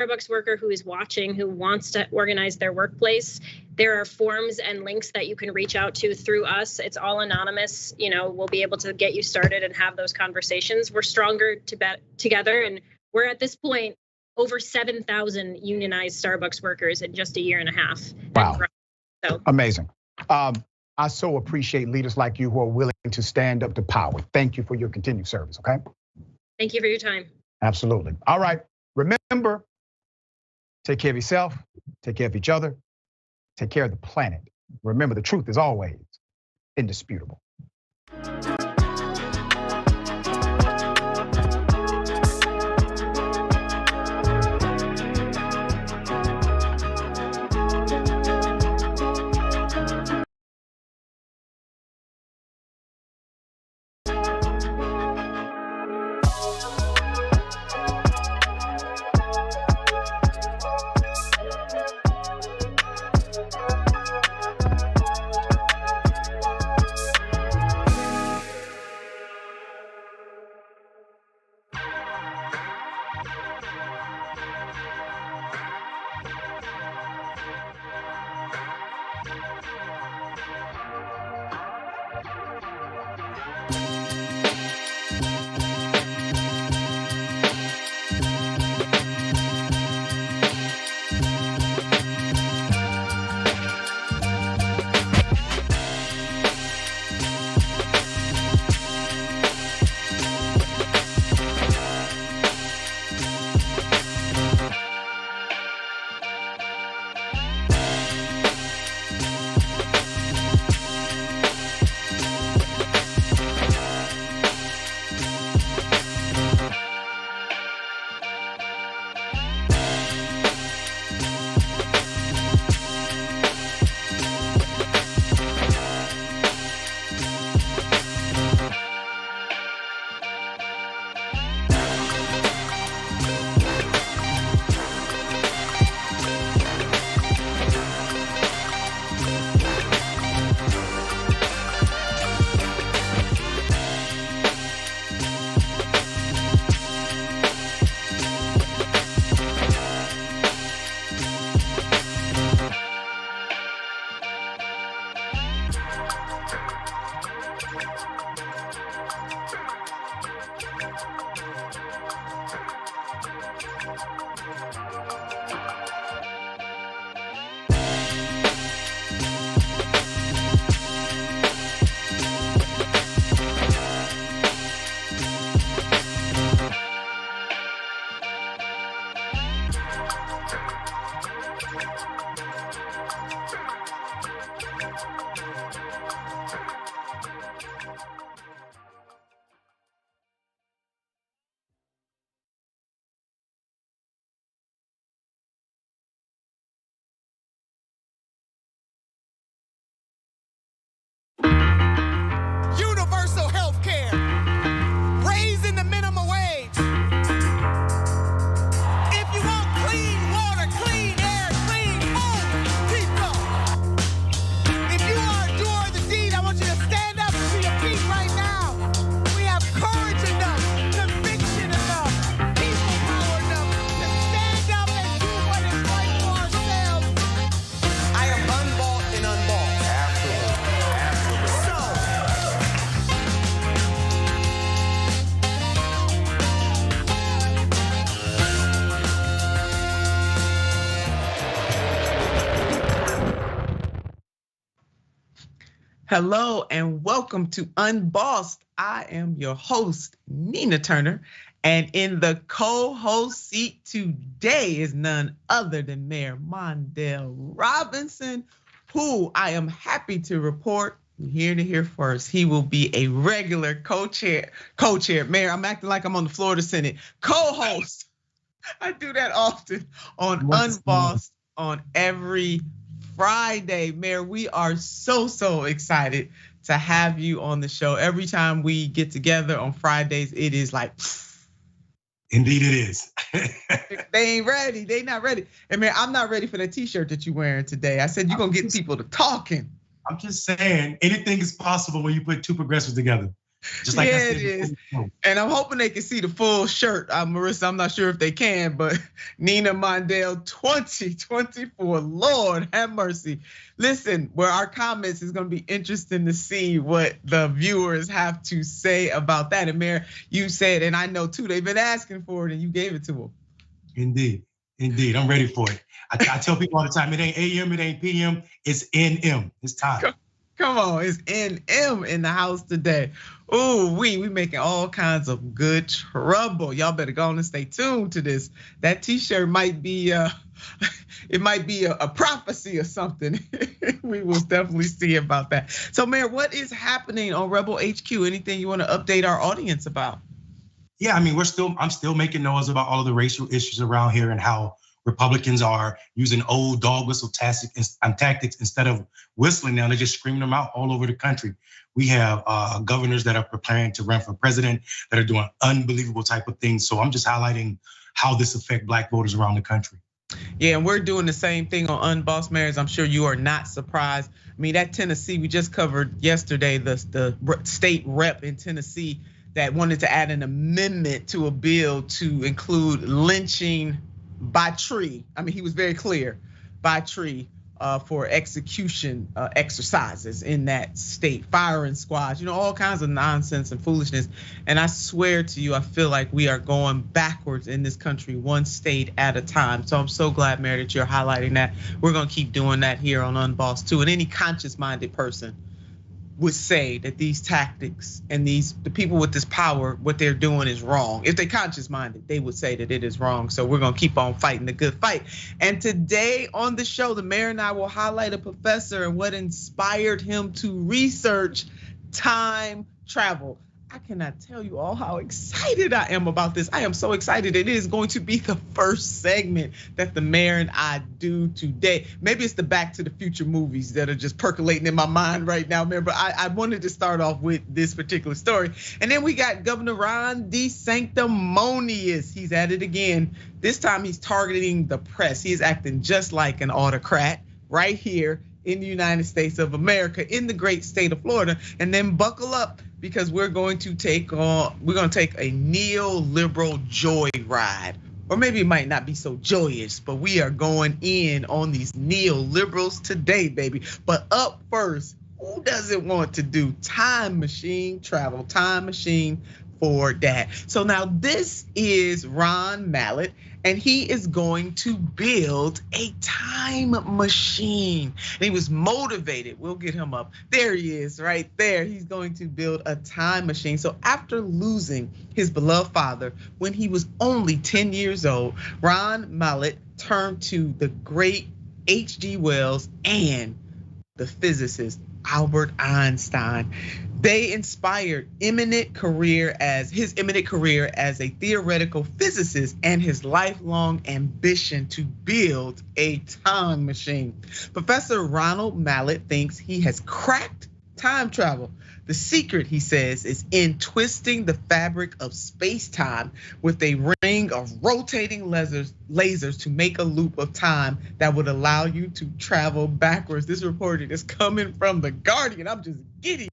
Starbucks worker who is watching, who wants to organize their workplace, there are forms and links that you can reach out to through us. It's all anonymous. We'll be able to get you started and have those conversations. We're stronger together, and we're at this point over 7,000 unionized Starbucks workers in just a year and a half. Wow, so amazing. I so appreciate leaders like you who are willing to stand up to power. Thank you for your continued service, okay? Thank you for your time. Absolutely. All right, remember, take care of yourself, take care of each other, take care of the planet. Remember, the truth is always indisputable. Universal health care, raising the minimum wage. If you want clean water, clean air, clean food, keep going. If you are a doer of the deed, I want you to stand up to your feet right now. We have courage enough, conviction enough, people power enough to stand up and do what is right for ourselves. I am unbought and unbought. Hello and welcome to Unbossed. I am your host, Nina Turner, and in the co-host seat today is none other than Mayor Mondale Robinson, who I am happy to report, here to hear first, he will be a regular co-chair. Mayor, I'm acting like I'm on the floor of the Senate. Co-host, I do that often on Unbossed on every Friday. Mayor, we are so excited to have you on the show. Every time we get together on Fridays, it is like, indeed it is. They ain't ready, they not ready. And man, I'm not ready for that t-shirt that you're wearing today. I said you're gonna get people to talking. I'm just saying, anything is possible when you put two progressives together. Just like yeah, I said it is. before. And I'm hoping they can see the full shirt. Marissa, I'm not sure if they can, but Nina Mondale 2024, Lord have mercy. Listen, where our comments is going to be interesting to see what the viewers have to say about that. And Mayor, you said, and I know too, they've been asking for it and you gave it to them. Indeed, I'm ready for it. I tell people all the time, it ain't AM, it ain't PM, it's NM, it's time. Come on, it's NM in the house today. Ooh, we making all kinds of good trouble. Y'all better go on and stay tuned to this. That T-shirt might be, it might be a prophecy or something. We will definitely see about that. So, Mayor, what is happening on Rebel HQ? Anything you want to update our audience about? Yeah, I mean, I'm still making noise about all of the racial issues around here and how Republicans are using old dog whistle tactics instead of whistling now. They're just screaming them out all over the country. We have governors that are preparing to run for president that are doing unbelievable type of things. So I'm just highlighting how this affects Black voters around the country. Yeah, and we're doing the same thing on Unbossed Mayors. I'm sure you are not surprised. I mean, that Tennessee, we just covered yesterday, the state rep in Tennessee that wanted to add an amendment to a bill to include lynching by tree. I mean, he was very clear, by tree for execution exercises in that state, firing squads, all kinds of nonsense and foolishness. And I swear to you, I feel like we are going backwards in this country, one state at a time. So I'm so glad, Mayor, that you're highlighting that. We're gonna keep doing that here on Unbossed too. And any conscious-minded person would say that these tactics and the people with this power, what they're doing is wrong. If they're conscious-minded, they would say that it is wrong. So we're gonna keep on fighting the good fight. And today on the show, the mayor and I will highlight a professor and what inspired him to research time travel. I cannot tell you all how excited I am about this. I am so excited. It is going to be the first segment that the mayor and I do today. Maybe it's the Back to the Future movies that are just percolating in my mind right now, Mayor. But I wanted to start off with this particular story. And then we got Governor Ron DeSantis. He's at it again. This time he's targeting the press. He is acting just like an autocrat right here in the United States of America, in the great state of Florida. And then buckle up, because we're going to take a neoliberal joyride. Or maybe it might not be so joyous, but we are going in on these neoliberals today, baby. But up first, who doesn't want to do time machine travel, time machine for that? So now this is Ron Mallett, and he is going to build a time machine. And he was motivated. We'll get him up. There he is, right there. He's going to build a time machine. So after losing his beloved father when he was only 10 years old, Ron Mallett turned to the great H.G. Wells and the physicist Albert Einstein. They inspired his imminent career as a theoretical physicist and his lifelong ambition to build a time machine. Professor Ronald Mallett thinks he has cracked time travel. The secret, he says, is in twisting the fabric of space-time with a ring of rotating lasers to make a loop of time that would allow you to travel backwards. This report is coming from The Guardian. I'm just giddy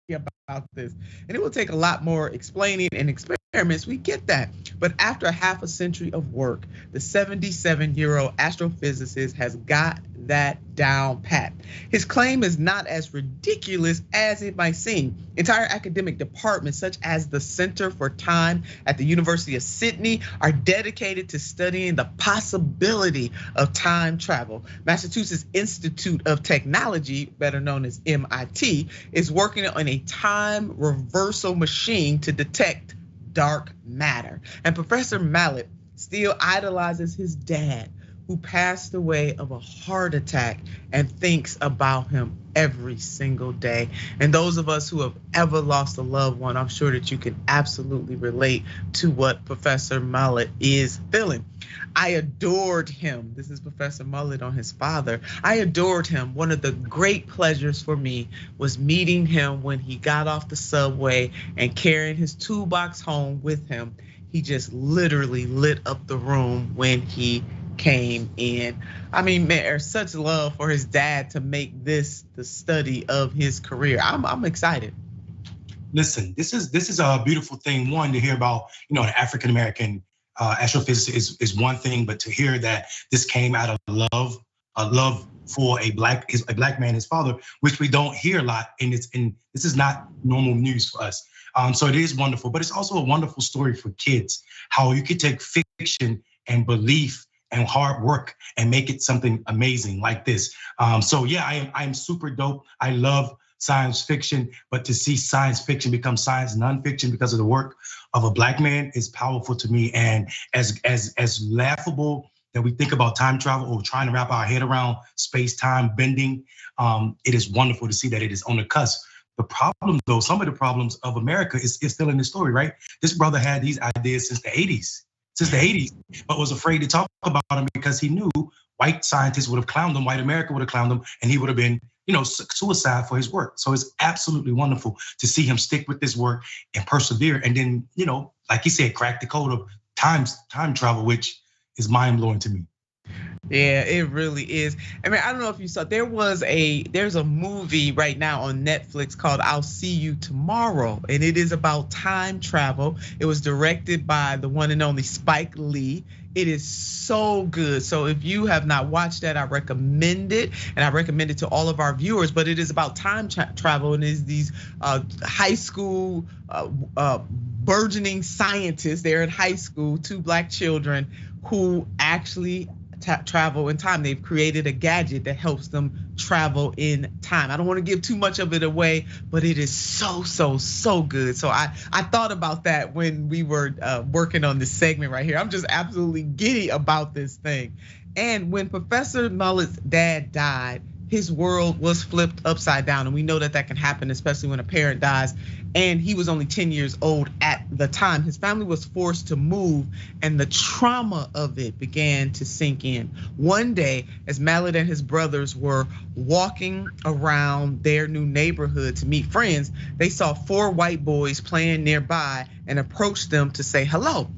about this, and it will take a lot more explaining and experiments. We get that, but after half a century of work, the 77-year-old astrophysicist has got that down pat. His claim is not as ridiculous as it might seem. Entire academic departments, such as the Center for Time at the University of Sydney, are dedicated to studying the possibility of time travel. Massachusetts Institute of Technology, better known as MIT, is working on a time reversal machine to detect dark matter. And Professor Mallett still idolizes his dad, who passed away of a heart attack, and thinks about him every single day. And those of us who have ever lost a loved one, I'm sure that you can absolutely relate to what Professor Mallett is feeling. I adored him. This is Professor Mallett on his father. I adored him. One of the great pleasures for me was meeting him when he got off the subway and carrying his toolbox home with him. He just literally lit up the room when he came in. I mean, man, there's such love for his dad to make this the study of his career. I'm excited. listen, this is a beautiful thing. One, to hear about, an African American astrophysicist is one thing, but to hear that this came out of love for a black man, his father, which we don't hear a lot, and this is not normal news for us. So it is wonderful, but it's also a wonderful story for kids. How you could take fiction and belief and hard work and make it something amazing like this. So yeah, I'm super dope. I love science fiction, but to see science fiction become science nonfiction because of the work of a black man is powerful to me. And as laughable that we think about time travel or trying to wrap our head around space-time bending, it is wonderful to see that it is on the cusp. The problem, though, some of the problems of America is still in the story, right? This brother had these ideas since the 80s, but was afraid to talk about them because he knew white scientists would have clowned him, white America would have clowned him, and he would have been, suicide for his work. So it's absolutely wonderful to see him stick with this work and persevere, and then, like he said, crack the code of time travel, which is mind-blowing to me. Yeah, it really is. I mean, I don't know if you saw, there's a movie right now on Netflix called I'll See You Tomorrow, and it is about time travel. It was directed by the one and only Spike Lee. It is so good. So if you have not watched that, I recommend it, and I recommend it to all of our viewers. But it is about time travel, and is these high school burgeoning scientists. They're in high school, 2 black children who actually travel in time. They've created a gadget that helps them travel in time. I don't want to give too much of it away, but it is so good. So I thought about that when we were working on this segment right here. I'm just absolutely giddy about this thing. And when Professor Mallett's dad died, his world was flipped upside down. And we know that can happen, especially when a parent dies. And he was only 10 years old at the time. His family was forced to move, and the trauma of it began to sink in. One day, as Mallett and his brothers were walking around their new neighborhood to meet friends, they saw 4 white boys playing nearby and approached them to say hello.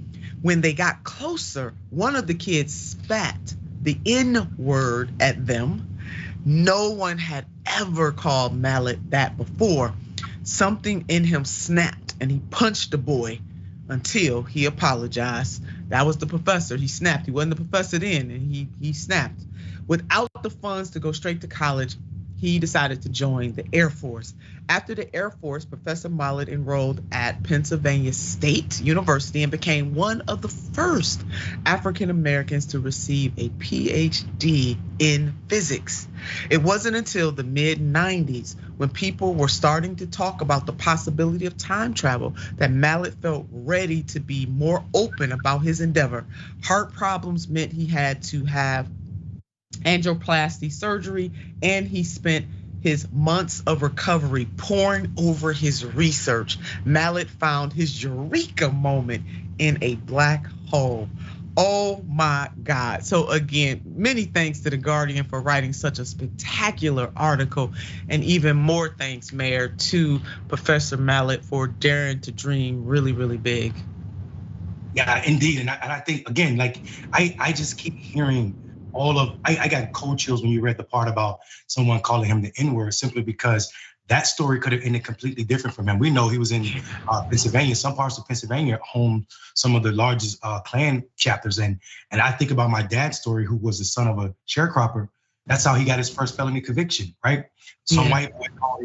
When they got closer, one of the kids spat the N-word at them. No one had ever called Mallett that before. Something in him snapped, and he punched the boy until he apologized. That was the professor. He snapped. He wasn't the professor then, and he snapped. Without the funds to go straight to college, he decided to join the Air Force. After the Air Force, Professor Mallett enrolled at Pennsylvania State University and became one of the first African Americans to receive a PhD in physics. It wasn't until the mid-90s, when people were starting to talk about the possibility of time travel, that Mallett felt ready to be more open about his endeavor. Heart problems meant he had to have angioplasty surgery, and he spent his months of recovery poring over his research. Mallett found his eureka moment in a black hole. Oh my God. So again, many thanks to The Guardian for writing such a spectacular article, and even more thanks, Mayor, to Professor Mallett for daring to dream really, really big. Yeah, indeed. And I think, again, like I just keep hearing I got cold chills when you read the part about someone calling him the N-word, simply because that story could have ended completely different from him. We know he was in Pennsylvania. Some parts of Pennsylvania home some of the largest Klan chapters. And I think about my dad's story, who was the son of a sharecropper. That's how he got his first felony conviction, right? Some white boy called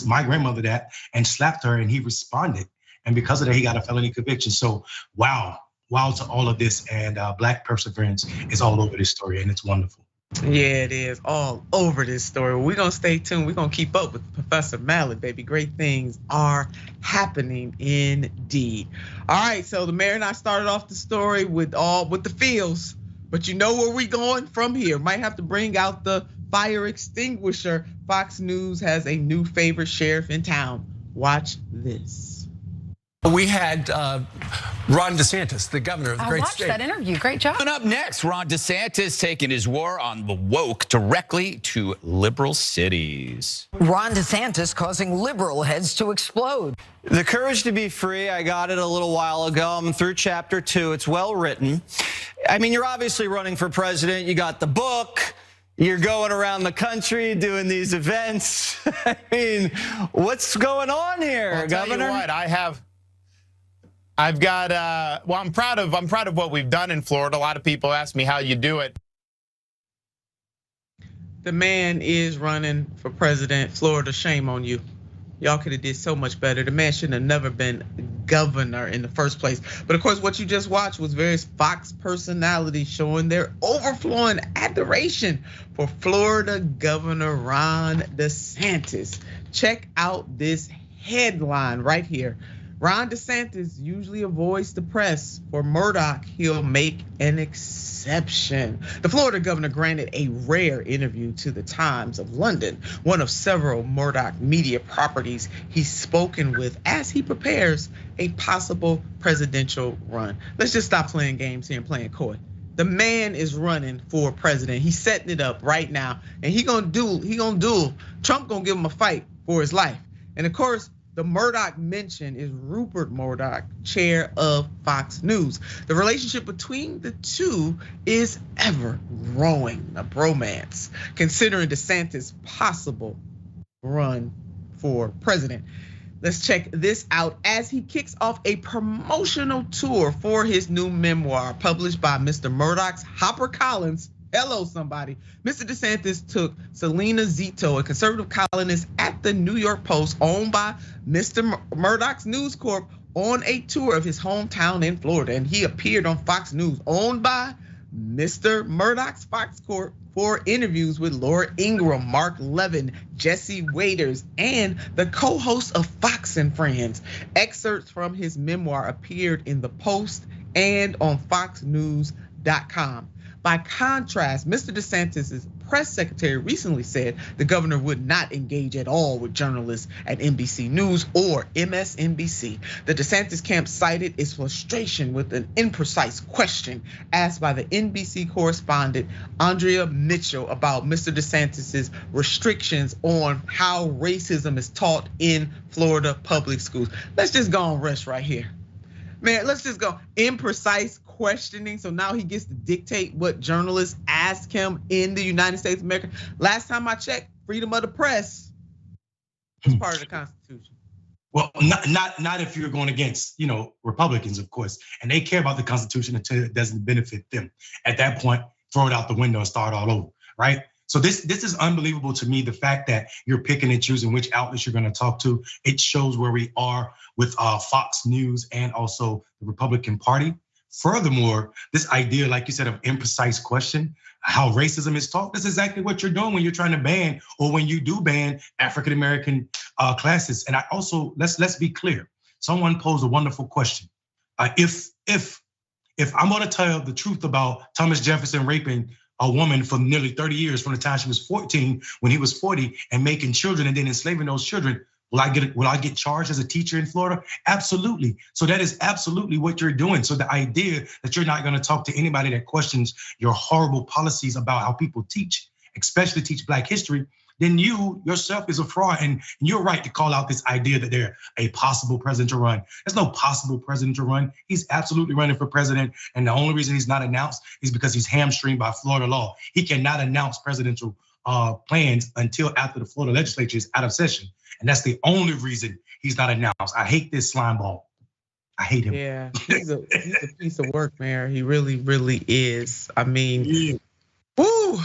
my grandmother that, and slapped her, and he responded. And because of that, he got a felony conviction. So wow to all of this, and Black perseverance is all over this story, and it's wonderful. Yeah, it is all over this story. We're gonna stay tuned. We're gonna keep up with Professor Mallett, baby. Great things are happening indeed. All right, so the mayor and I started off the story with the feels, but you know where we going from here. Might have to bring out the fire extinguisher. Fox News has a new favorite sheriff in town. Watch this. We had Ron DeSantis, the governor of the great state. I watched that interview. Great job. Coming up next, Ron DeSantis taking his war on the woke directly to liberal cities. Ron DeSantis causing liberal heads to explode. The Courage to Be Free, I got it a little while ago. I'm through chapter 2. It's well written. I mean, you're obviously running for president. You got the book. You're going around the country doing these events. I mean, what's going on here, I'll Governor? tell you what, I've got. Well, I'm proud of what we've done in Florida. A lot of people ask me how you do it. The man is running for president. Florida, shame on you. Y'all could have did so much better. The man shouldn't have never been governor in the first place. But of course, what you just watched was various Fox personalities showing their overflowing adoration for Florida Governor Ron DeSantis. Check out this headline right here. Ron DeSantis usually avoids the press. For Murdoch, he'll make an exception. The Florida governor granted a rare interview to the Times of London, one of several Murdoch media properties he's spoken with as he prepares a possible presidential run. Let's just stop playing games here and playing coy. The man is running for president. He's setting it up right now, and he gonna duel. Trump gonna give him a fight for his life. And of course, the Murdoch mention is Rupert Murdoch, chair of Fox News. The relationship between the two is ever growing, a bromance, considering DeSantis' possible run for president. Let's check this out as he kicks off a promotional tour for his new memoir published by Mr. Murdoch's HarperCollins. Hello, somebody. Mr. DeSantis took Selena Zito, a conservative columnist at the New York Post, owned by Mr. Murdoch's News Corp, on a tour of his hometown in Florida. And he appeared on Fox News, owned by Mr. Murdoch's Fox Corp, for interviews with Laura Ingraham, Mark Levin, Jesse Waiters, and the co-host of Fox and Friends. Excerpts from his memoir appeared in the Post and on FoxNews.com. By contrast, Mr. DeSantis' press secretary recently said the governor would not engage at all with journalists at NBC News or MSNBC. The DeSantis camp cited its frustration with an imprecise question asked by the NBC correspondent Andrea Mitchell about Mr. DeSantis' restrictions on how racism is taught in Florida public schools. Let's just go on rest right here. Man, let's just go imprecise questioning. So now he gets to dictate what journalists ask him in the United States of America. Last time I checked, freedom of the press is part of the Constitution. Well, not if you're going against, Republicans, of course, and they care about the Constitution until it doesn't benefit them. At that point, throw it out the window and start all over, right? So this is unbelievable to me. The fact that you're picking and choosing which outlets you're going to talk to, it shows where we are with Fox News and also the Republican Party. Furthermore, this idea, like you said, of imprecise question, how racism is taught, that's exactly what you're doing when you're trying to ban, or when you do ban, African-American classes. And I also, let's be clear. Someone posed a wonderful question. If I'm going to tell the truth about Thomas Jefferson raping a woman for nearly 30 years, from the time she was 14 when he was 40, and making children and then enslaving those children, will I get charged as a teacher in Florida? Absolutely. So that is absolutely what you're doing. So the idea that you're not going to talk to anybody that questions your horrible policies about how people teach, especially teach Black history, then you yourself is a fraud. And you're right to call out this idea that they're a possible president to run. There's no possible president to run. He's absolutely running for president. And the only reason he's not announced is because he's hamstringed by Florida law. He cannot announce presidential plans until after the Florida legislature is out of session. And that's the only reason he's not announced. I hate this slime ball. I hate him. Yeah, he's a piece of work, man. He really, really is. I mean, woo,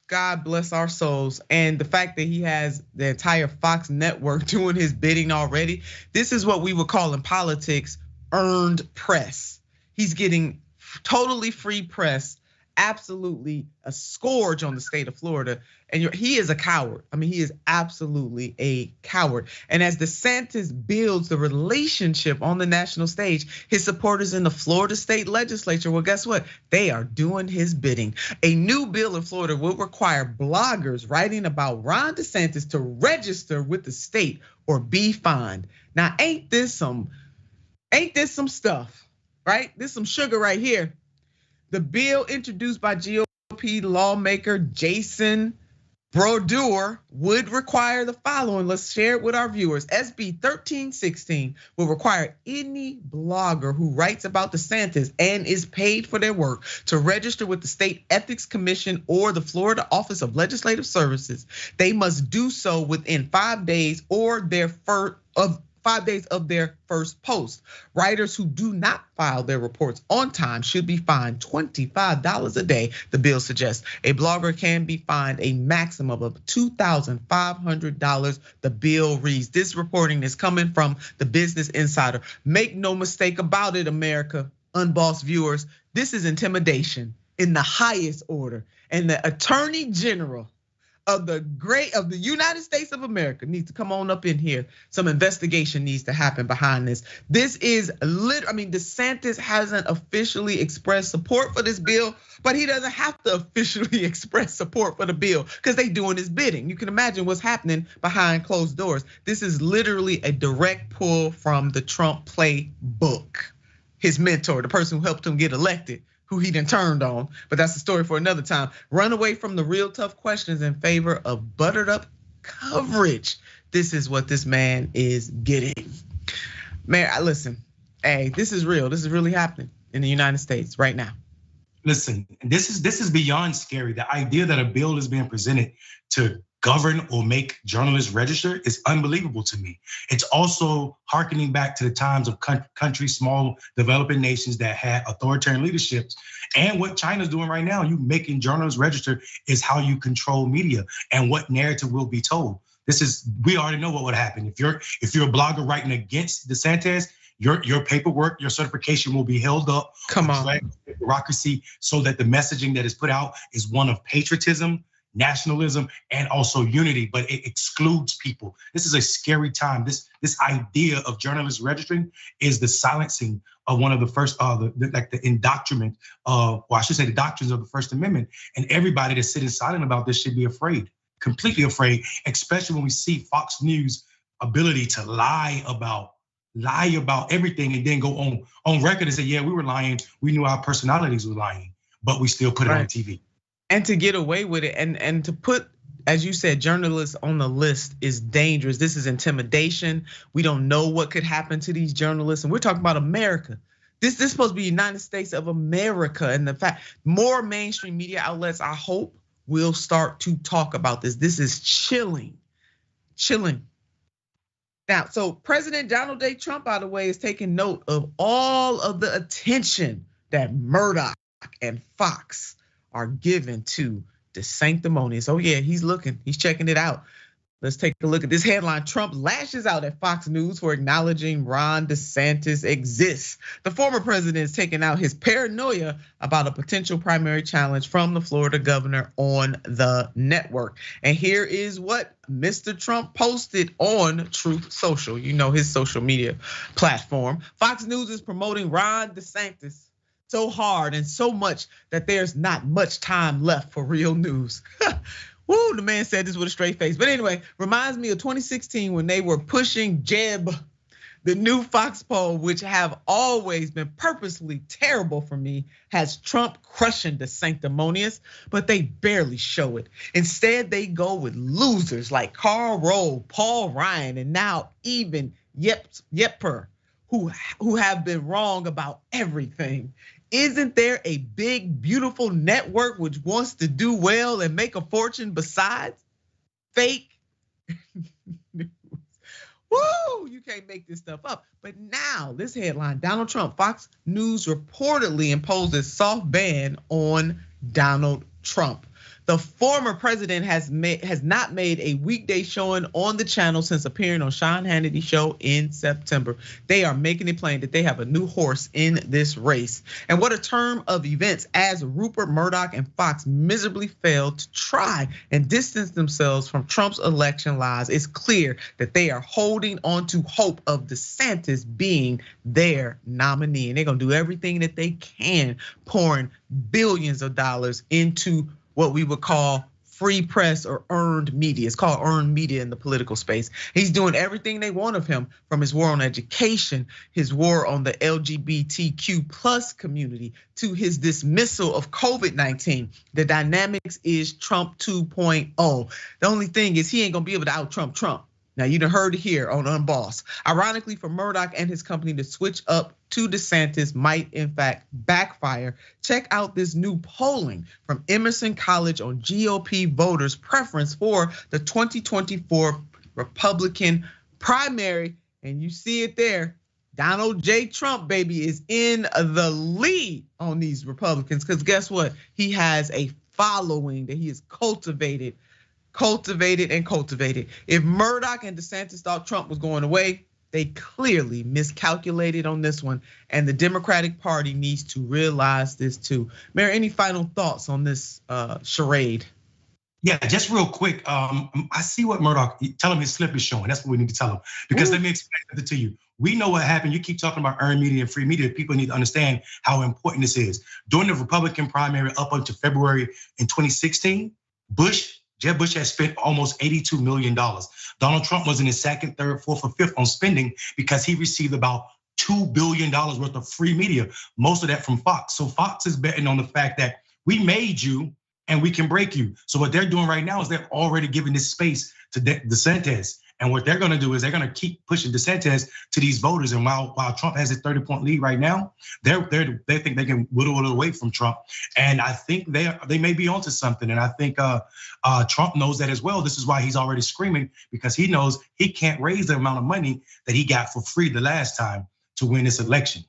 God bless our souls. And the fact that he has the entire Fox network doing his bidding already, this is what we would call in politics earned press. He's getting totally free press, absolutely a scourge on the state of Florida. And he is a coward. I mean, he is absolutely a coward. And as DeSantis builds the relationship on the national stage, his supporters in the Florida state legislature, well, guess what? They are doing his bidding. A new bill in Florida will require bloggers writing about Ron DeSantis to register with the state or be fined. Now, ain't this some stuff, right? This some sugar right here. The bill introduced by GOP lawmaker Jason brochure would require the following. Let's share it with our viewers. SB 1316 will require any blogger who writes about DeSantis and is paid for their work to register with the State Ethics Commission or the Florida Office of Legislative Services. They must do so within 5 days or their 5 days of their first post. Writers who do not file their reports on time should be fined $25 a day, the bill suggests. A blogger can be fined a maximum of $2,500, the bill reads. This reporting is coming from the Business Insider. Make no mistake about it, America, unbossed viewers, this is intimidation in the highest order. And the Attorney General of the United States of America needs to come on up in here. Some investigation needs to happen behind this. This is DeSantis hasn't officially expressed support for this bill, but he doesn't have to officially express support for the bill because they doing his bidding. You can imagine what's happening behind closed doors. This is literally a direct pull from the Trump playbook. His mentor, the person who helped him get elected, who he done turned on, but that's a story for another time. Run away from the real tough questions in favor of buttered up coverage. This is what this man is getting. Man, listen, hey, this is real. This is really happening in the United States right now. Listen, this is beyond scary. The idea that a bill is being presented to govern or make journalists register is unbelievable to me. It's also hearkening back to the times of countries, small developing nations that had authoritarian leaderships. And what China's doing right now, you making journalists register is how you control media and what narrative will be told. We already know what would happen. If you're a blogger writing against DeSantis, your paperwork, your certification will be held up. Come on. Bureaucracy, so that the messaging that is put out is one of patriotism, nationalism, and also unity, but it excludes people. This is a scary time. This idea of journalists registering is the silencing of one of the first, the indoctrination of, or I should say the doctrines of the First Amendment. And everybody that's sitting silent about this should be afraid, completely afraid, especially when we see Fox News' ability to lie about everything and then go on record and say, yeah, we were lying. We knew our personalities were lying, but we still put it on TV. And to get away with it and to put, as you said, journalists on the list is dangerous. This is intimidation. We don't know what could happen to these journalists. And we're talking about America. This is supposed to be the United States of America. And the fact, more mainstream media outlets, I hope, will start to talk about this. This is chilling. Now, so President Donald J. Trump, by the way, is taking note of all of the attention that Murdoch and Fox are given to the sanctimonious. Oh yeah, he's looking, he's checking it out. Let's take a look at this headline. Trump lashes out at Fox News for acknowledging Ron DeSantis exists. The former president is taking out his paranoia about a potential primary challenge from the Florida governor on the network. And here is what Mr. Trump posted on Truth Social, his social media platform. Fox News is promoting Ron DeSantis so hard and so much that there's not much time left for real news. Woo, the man said this with a straight face. But anyway, reminds me of 2016 when they were pushing Jeb, the new Fox poll, which have always been purposely terrible for me, has Trump crushing the sanctimonious, but they barely show it. Instead, they go with losers like Karl Rove, Paul Ryan, and now even Yepper, who have been wrong about everything. Isn't there a big, beautiful network which wants to do well and make a fortune besides fake news? Woo, you can't make this stuff up. But now, this headline, Donald Trump, Fox News reportedly imposed a soft ban on Donald Trump. The former president has not made a weekday showing on the channel since appearing on Sean Hannity's show in September. They are making it plain that they have a new horse in this race. And what a turn of events as Rupert Murdoch and Fox miserably failed to try and distance themselves from Trump's election lies. It's clear that they are holding on to hope of DeSantis being their nominee. And they're gonna do everything that they can, pouring billions of dollars into what we would call free press or earned media. It's called earned media in the political space. He's doing everything they want of him, from his war on education, his war on the LGBTQ plus community, to his dismissal of COVID-19. The dynamics is Trump 2.0. The only thing is he ain't gonna be able to out-Trump Trump. Now, you done heard it here on Unbossed. Ironically, for Murdoch and his company to switch up to DeSantis might in fact backfire. Check out this new polling from Emerson College on GOP voters' preference for the 2024 Republican primary. And you see it there. Donald J. Trump, baby, is in the lead on these Republicans, because guess what? He has a following that he has cultivated. If Murdoch and DeSantis thought Trump was going away, they clearly miscalculated on this one. And the Democratic Party needs to realize this too. Mayor, any final thoughts on this charade? Yeah, just real quick. I see what Murdoch, tell him his slip is showing. That's what we need to tell him. Because let me explain something to you. We know what happened. You keep talking about earned media and free media. People need to understand how important this is. During the Republican primary up until February in 2016, Jeb Bush has spent almost $82 million. Donald Trump was in his second, third, fourth, or fifth on spending because he received about $2 billion worth of free media, most of that from Fox. So Fox is betting on the fact that we made you and we can break you. So what they're doing right now is they're already giving this space to DeSantis. And what they're gonna do is they're gonna keep pushing DeSantis to these voters. And while Trump has a 30-point lead right now, they think they can whittle it away from Trump. And I think they may be onto something. And I think Trump knows that as well. This is why he's already screaming, because he knows he can't raise the amount of money that he got for free the last time to win this election.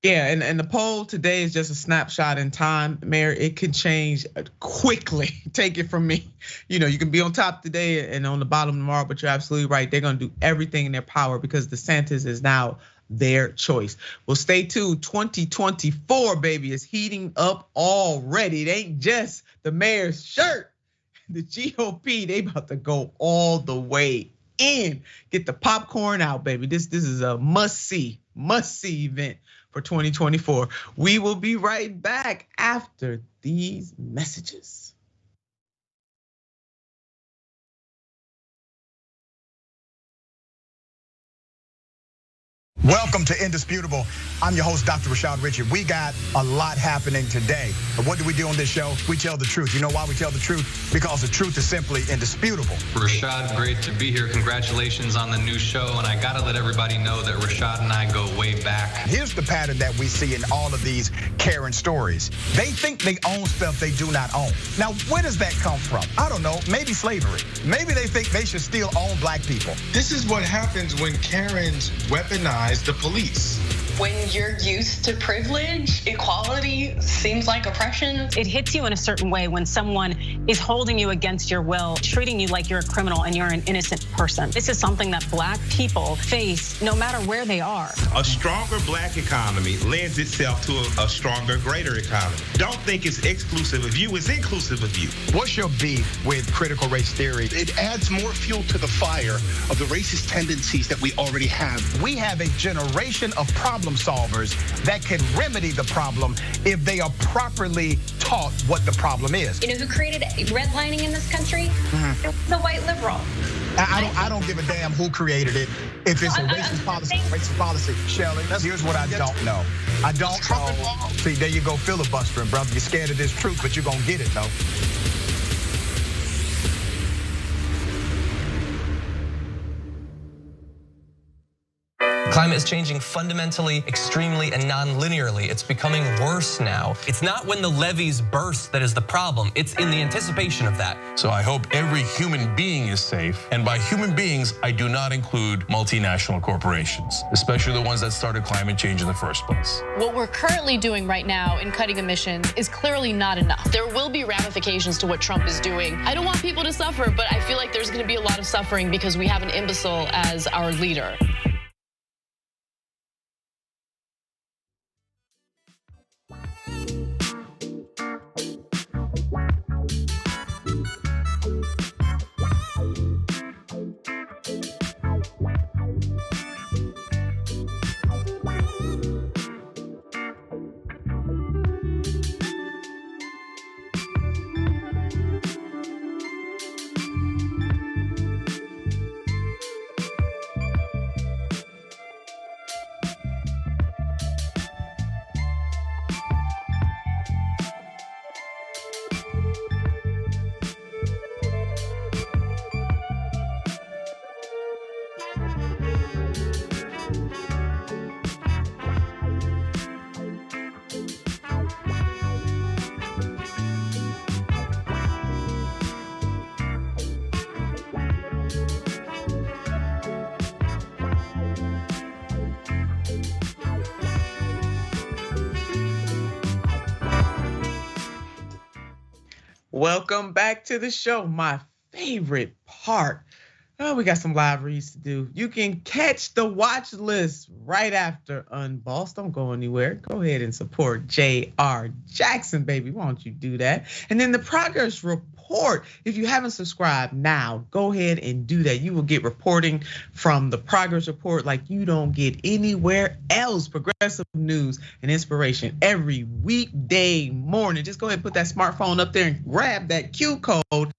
Yeah, and the poll today is just a snapshot in time, Mayor. It can change quickly. Take it from me. You can be on top today and on the bottom tomorrow, but you're absolutely right. They're gonna do everything in their power because DeSantis is now their choice. Well, stay tuned. 2024, baby, is heating up already. It ain't just the mayor's shirt. The GOP, they about to go all the way in. Get the popcorn out, baby. This is a must-see event for 2024. We will be right back after these messages. Welcome to Indisputable. I'm your host, Dr. Rashad Richard. We got a lot happening today. But what do we do on this show? We tell the truth. You know why we tell the truth? Because the truth is simply indisputable. Rashad, great to be here. Congratulations on the new show. And I gotta let everybody know that Rashad and I go way back. Here's the pattern that we see in all of these Karen stories. They think they own stuff they do not own. Now, where does that come from? I don't know, maybe slavery. Maybe they think they should still own black people. This is what happens when Karens weaponize the police. When you're used to privilege, equality seems like oppression. It hits you in a certain way when someone is holding you against your will, treating you like you're a criminal and you're an innocent person. This is something that black people face no matter where they are. A stronger black economy lends itself to a stronger, greater economy. Don't think it's exclusive of you, it's inclusive of you. What's your beef with critical race theory? It adds more fuel to the fire of the racist tendencies that we already have. We have a generation of problem solvers that can remedy the problem if they are properly taught what the problem is. You know who created redlining in this country? It was the white liberal. I don't give a damn who created it. If it's a racist policy, Shelley, here's what I don't know. I don't know. See, there you go filibustering, brother. You're scared of this truth, but you're gonna get it, though. Climate is changing fundamentally, extremely, and non-linearly. It's becoming worse now. It's not when the levees burst that is the problem. It's in the anticipation of that. So I hope every human being is safe. And by human beings, I do not include multinational corporations, especially the ones that started climate change in the first place. What we're currently doing right now in cutting emissions is clearly not enough. There will be ramifications to what Trump is doing. I don't want people to suffer, but I feel like there's gonna be a lot of suffering because we have an imbecile as our leader. Welcome back to the show. My favorite part. Oh, we got some live reads to do. You can catch the watch list right after Unbossed. Don't go anywhere. Go ahead and support J.R. Jackson, baby. Why don't you do that? And then the progress report. If you haven't subscribed now, go ahead and do that. You will get reporting from the progress report like you don't get anywhere else. Progressive news and inspiration every weekday morning. Just go ahead and put that smartphone up there and grab that Q code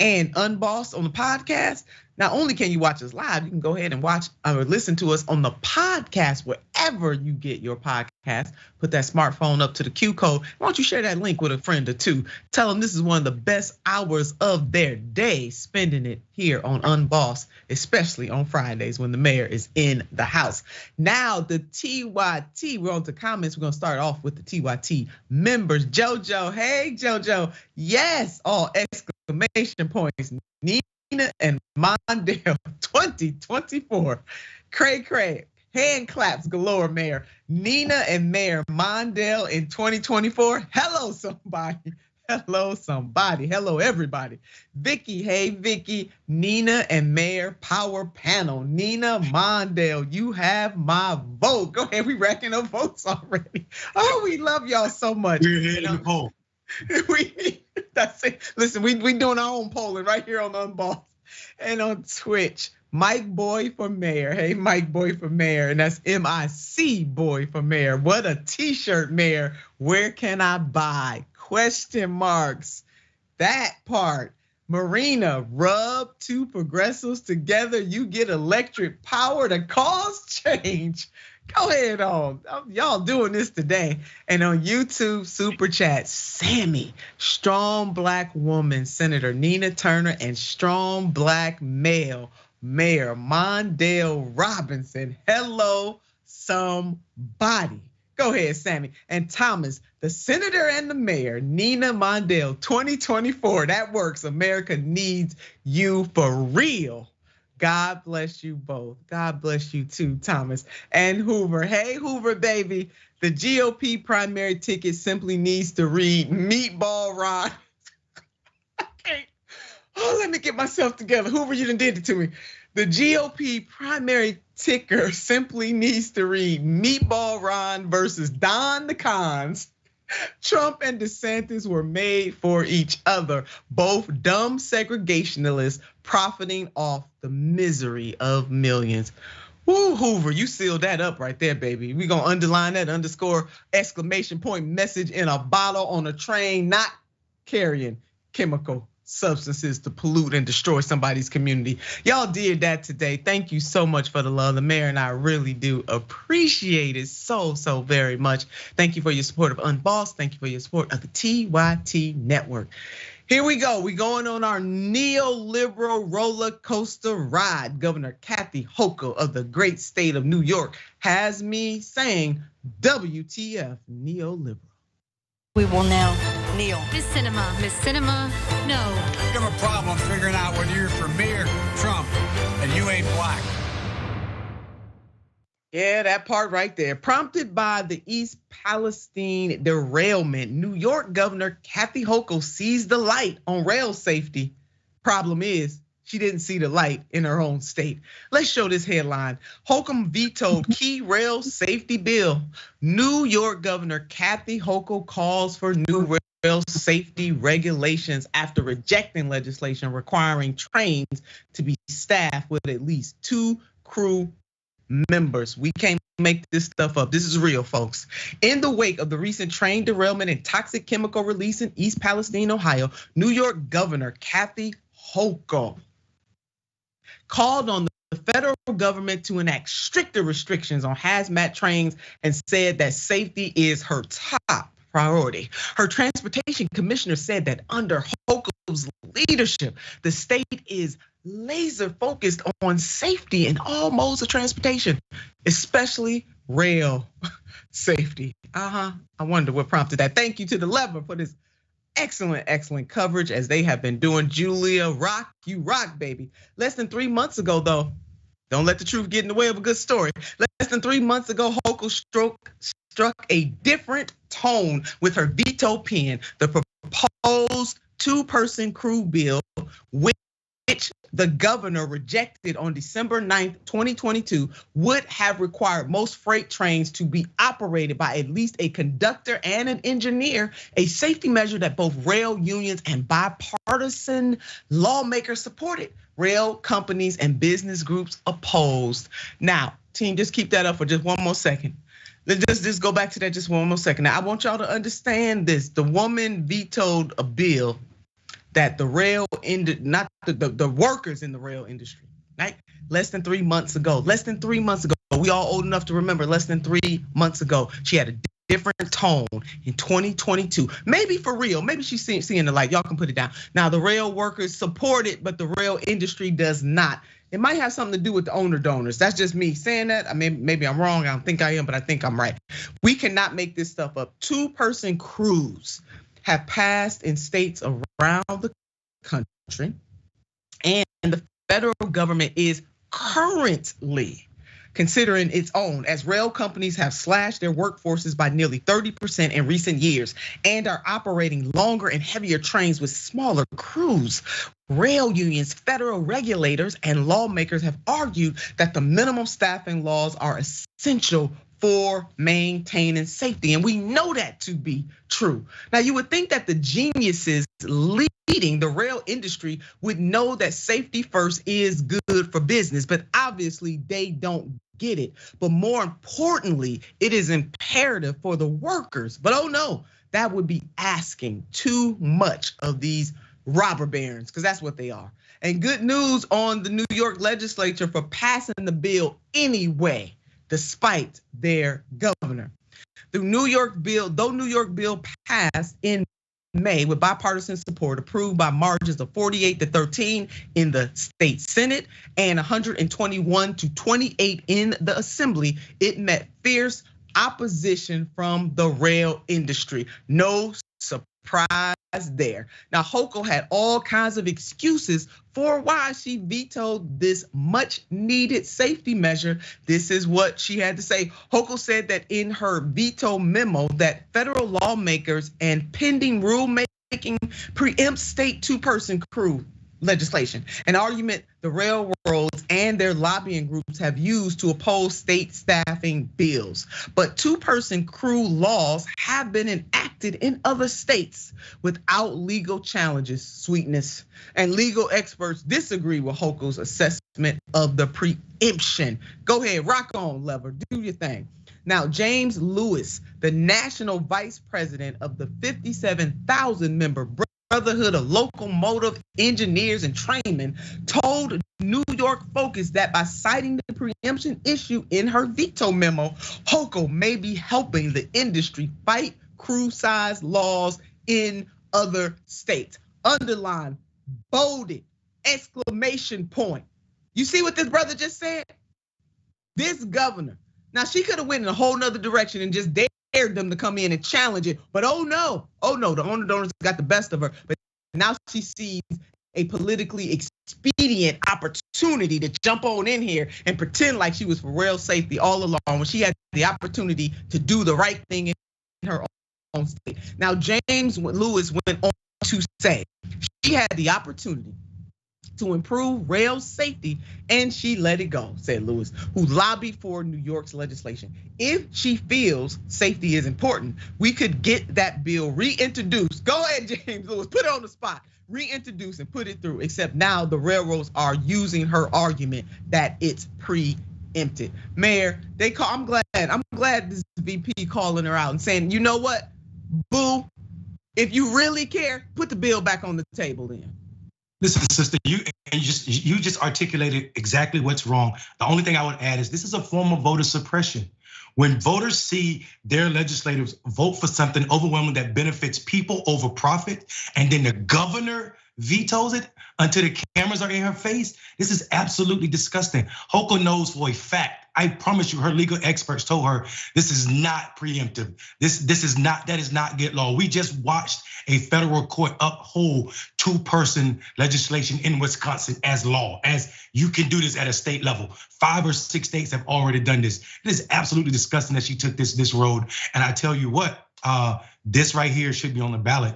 and Unbossed on the podcast. Not only can you watch us live, you can go ahead and watch or listen to us on the podcast wherever you get your podcast. Put that smartphone up to the Q code. Why don't you share that link with a friend or two? Tell them this is one of the best hours of their day, spending it here on Unbossed, especially on Fridays when the mayor is in the house. Now the TYT, we're on to comments. We're gonna start off with the TYT members. JoJo, hey JoJo, yes, all exclamation points. Nina and Mondale 2024. Cray, hand claps galore, Mayor. Nina and Mayor Mondale in 2024. Hello, somebody. Hello, somebody. Hello, everybody. Vicky, hey, Vicky. Nina and Mayor Power Panel. Nina Mondale, you have my vote. Go ahead, we racking up votes already. Oh, we love y'all so much. We're here in the poll. That's it. Listen, we doing our own polling right here on Unbossed and on Twitch. Mike Boy for Mayor. Hey, Mike Boy for Mayor. And that's MIC Boy for Mayor. What a t-shirt, Mayor. Where can I buy? Question marks. That part. Marina, rub two progressives together. You get electric power to cause change. Go ahead on. Y'all doing this today. And on YouTube, Super Chat, Sammy, strong black woman, Senator Nina Turner, and strong black male, Mayor Mondale Robinson. Hello, somebody. Go ahead, Sammy. And Thomas, the senator and the mayor, Nina Mondale, 2024. That works. America needs you for real. God bless you both. God bless you too, Thomas and Hoover. Hey, Hoover, baby. The GOP primary ticket simply needs to read Meatball Ron. I can't. Oh, let me get myself together. Hoover, you done did it to me. The GOP primary ticker simply needs to read Meatball Ron versus Don the Cons. Trump and DeSantis were made for each other, both dumb segregationalists profiting off the misery of millions. Woo, Hoover, you sealed that up right there, baby. We gonna underline that underscore exclamation point message in a bottle on a train, not carrying chemical substances to pollute and destroy somebody's community. Y'all did that today. Thank you so much for the love. The mayor and I really do appreciate it so very much. Thank you for your support of Unbossed. Thank you for your support of the TYT network. Here we go. We going on our neoliberal roller coaster ride. Governor Kathy Hochul of the great state of New York has me saying, WTF neoliberal. We will now kneel. Miss Cinema, no. You have a problem figuring out whether you're for me or Trump, and you ain't black. Yeah, that part right there. Prompted by the East Palestine derailment, New York Governor Kathy Hochul sees the light on rail safety. Problem is, she didn't see the light in her own state. Let's show this headline. Hochul vetoed key rail safety bill. New York Governor Kathy Hochul calls for new rail safety regulations after rejecting legislation requiring trains to be staffed with at least 2 crew members. We can't make this stuff up. This is real, folks. In the wake of the recent train derailment and toxic chemical release in East Palestine, Ohio, New York Governor Kathy Hochul called on the federal government to enact stricter restrictions on hazmat trains and said that safety is her top priority. Her transportation commissioner said that under Hochul's leadership, the state is laser focused on safety in all modes of transportation, especially rail safety. I wonder what prompted that. Thank you to the Lever for this excellent coverage as they have been doing. Julia, rock, you rock, baby. Less than 3 months ago, though, don't let the truth get in the way of a good story. Less than 3 months ago, Hochul struck a different tone with her veto pen. The proposed two-person crew bill, which the governor rejected on December 9th, 2022, would have required most freight trains to be operated by at least a conductor and an engineer, a safety measure that both rail unions and bipartisan lawmakers supported. Rail companies and business groups opposed. Now, team, just keep that up for just one more second. Let's just go back to that just one more second. Now, I want y'all to understand this. The woman vetoed a bill that the workers in the rail industry, right? Less than 3 months ago, we all old enough to remember less than 3 months ago, she had a different tone in 2022. Maybe for real, maybe she's seeing the light. Y'all can put it down. Now the rail workers support it, but the rail industry does not. It might have something to do with the owner donors. That's just me saying that. I mean, maybe I'm wrong. I don't think I am, but I think I'm right. We cannot make this stuff up. Two-person crews have passed in states around the country, and the federal government is currently considering its own, as rail companies have slashed their workforces by nearly 30% in recent years and are operating longer and heavier trains with smaller crews. Rail unions, federal regulators, and lawmakers have argued that the minimum staffing laws are essential for maintaining safety, and we know that to be true. Now, you would think that the geniuses leading the rail industry would know that safety first is good for business, but obviously they don't get it. But more importantly, it is imperative for the workers. But oh no, that would be asking too much of these robber barons, because that's what they are. And good news on the New York legislature for passing the bill anyway, despite their governor. The New York bill passed in May with bipartisan support, approved by margins of 48-13 in the state Senate and 121-28 in the Assembly, it met fierce opposition from the rail industry. No surprise there. Now, Hochul had all kinds of excuses for why she vetoed this much needed safety measure. This is what she had to say. Hochul said that in her veto memo that federal lawmakers and pending rulemaking preempts state two-person crew legislation, an argument the railroads and their lobbying groups have used to oppose state staffing bills. But two-person crew laws have been enacted in other states without legal challenges, sweetness. And legal experts disagree with Hochul's assessment of the preemption. Go ahead, rock on, Lever, do your thing. Now, James Lewis, the national vice president of the 57,000 member Brotherhood of Locomotive Engineers and Trainmen, told New York Focus that by citing the preemption issue in her veto memo, Hochul may be helping the industry fight crew size laws in other states. Underline, bolded, exclamation point. You see what this brother just said? This governor. Now, she could have went in a whole nother direction and just dared them to come in and challenge it. But oh no, the owner donors got the best of her. But now she sees a politically expedient opportunity to jump on in here and pretend like she was for rail safety all along when she had the opportunity to do the right thing in her own state. Now, James Lewis went on to say she had the opportunity to improve rail safety, and she let it go, said Lewis, who lobbied for New York's legislation. If she feels safety is important, we could get that bill reintroduced. Go ahead, James Lewis, put it on the spot. Reintroduce and put it through, except now the railroads are using her argument that it's preempted. Mayor, I'm glad this VP calling her out and saying, you know what, boo, if you really care, put the bill back on the table then. Listen, sister, you just articulated exactly what's wrong. The only thing I would add is this is a form of voter suppression. When voters see their legislators vote for something overwhelming that benefits people over profit, and then the governor vetoes it until the cameras are in her face, this is absolutely disgusting. Hochul knows for a fact, I promise you, her legal experts told her this is not preemptive. That is not good law. We just watched a federal court uphold two-person legislation in Wisconsin as law, as you can do this at a state level. 5 or 6 states have already done this. It is absolutely disgusting that she took this road. And I tell you what, This right here should be on the ballot.